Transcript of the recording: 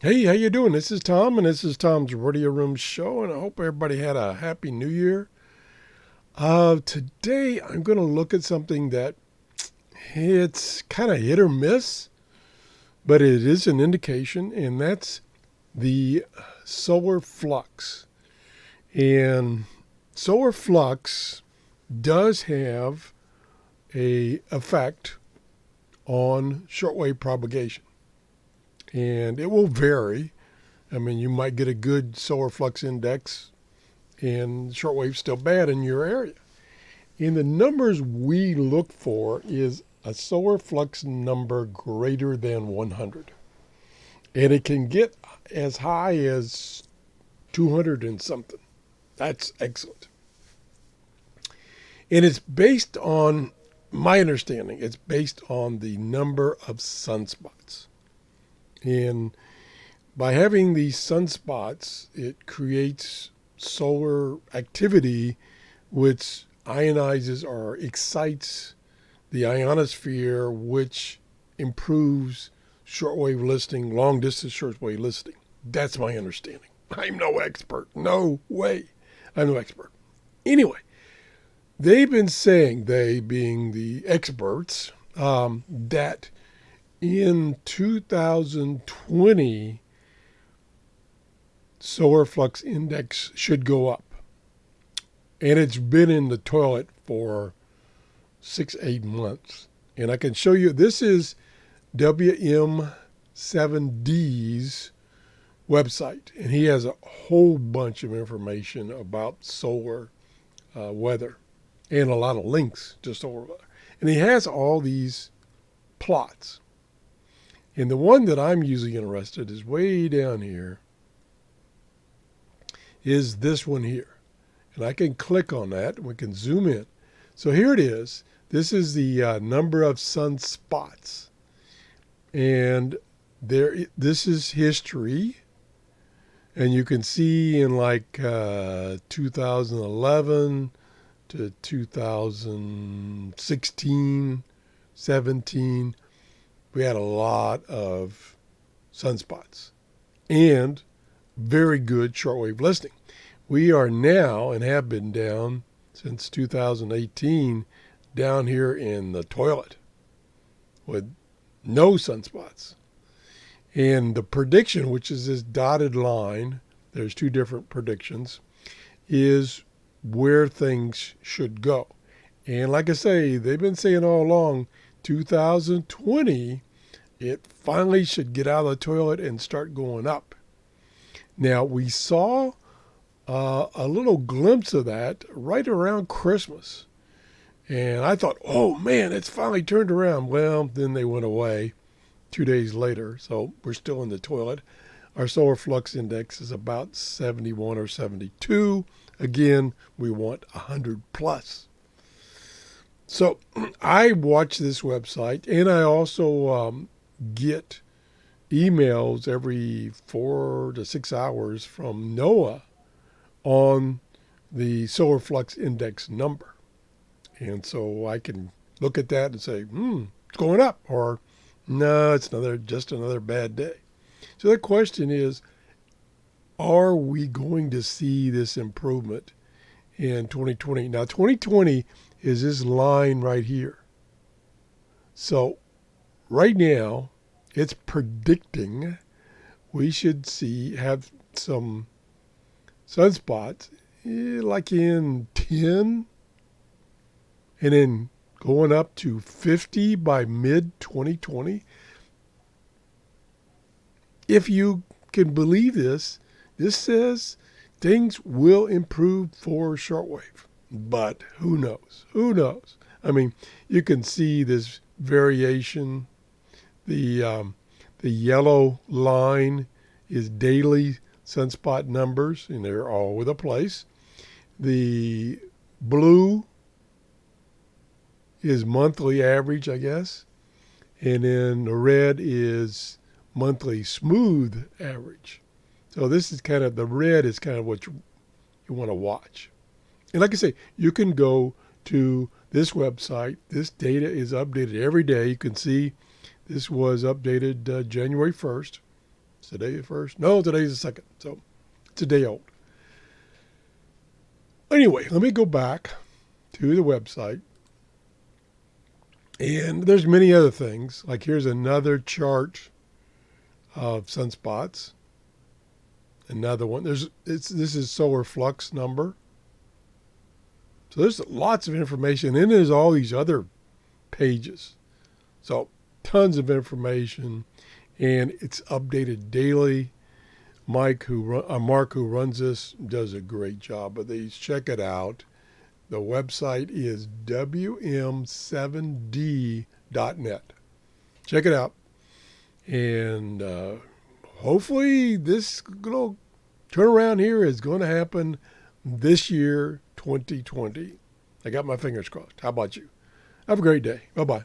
Hey, how you doing? This is Tom, and this is Tom's Radio Room Show, and I hope everybody had a happy New Year. Today I'm going to look at something that it's kind of hit or miss, but it is an indication, and that's the solar flux. And solar flux does have a effect on shortwave propagation, and it will vary. I mean, you might get a good solar flux index and shortwave's still bad in your area. And the numbers we look for is a solar flux number greater than 100. And it can get as high as 200 and something. That's excellent. And it's based on, my understanding, it's based on the number of sunspots. And by having these sunspots, it creates solar activity which ionizes or excites the ionosphere, which improves shortwave listening, long distance shortwave listening. That's my understanding. I'm no expert. No way. I'm no expert. Anyway, they've been saying, they being the experts, that in 2020, solar flux index should go up. And it's been in the toilet for 6, 8 months. And I can show you, this is WM7D's website. And he has a whole bunch of information about solar weather and a lot of links to solar weather. And he has all these plots. And the one that I'm usually interested is way down here, is this one here. And I can click on that and we can zoom in. So here it is. This is the number of sunspots. And this is history. And you can see in like 2011 to 2016, 17, we had a lot of sunspots and very good shortwave listening. We are now, and have been down since 2018, down here in the toilet with no sunspots. And the prediction, which is this dotted line, there's two different predictions, is where things should go. And like I say, they've been saying all along, 2020, it finally should get out of the toilet and start going up. Now, we saw a little glimpse of that right around Christmas. And I thought, oh man, it's finally turned around. Well, then they went away 2 days later. So we're still in the toilet. Our solar flux index is about 71 or 72. Again, we want 100 plus. So I watch this website, and I also get emails every 4 to 6 hours from NOAA on the solar flux index number. And so I can look at that and say, it's going up, or no, it's just another bad day. So the question is, are we going to see this improvement in 2020? Now, 2020 is this line right here. So right now, it's predicting we should have some sunspots like in 10, and then going up to 50 by mid 2020. If you can believe this, this says things will improve for shortwave. But who knows? Who knows? I mean, you can see this variation. The yellow line is daily sunspot numbers, and they're all over the place. The blue is monthly average, I guess. And then the red is monthly smooth average. So this is kind of, the red is kind of what you want to watch. And like I say, you can go to this website. This data is updated every day. You can see this was updated January 1st. Is today the first? No, today's the second. So it's a day old. Anyway, let me go back to the website. And there's many other things. Like here's another chart of sunspots. Another one. This is solar flux number. So there's lots of information. And there's all these other pages. So tons of information. And it's updated daily. Mark, who runs this, does a great job of these. Check it out. The website is wm7d.net. Check it out. And hopefully this little turnaround here is going to happen this year, 2020. I got my fingers crossed. How about you? Have a great day. Bye-bye.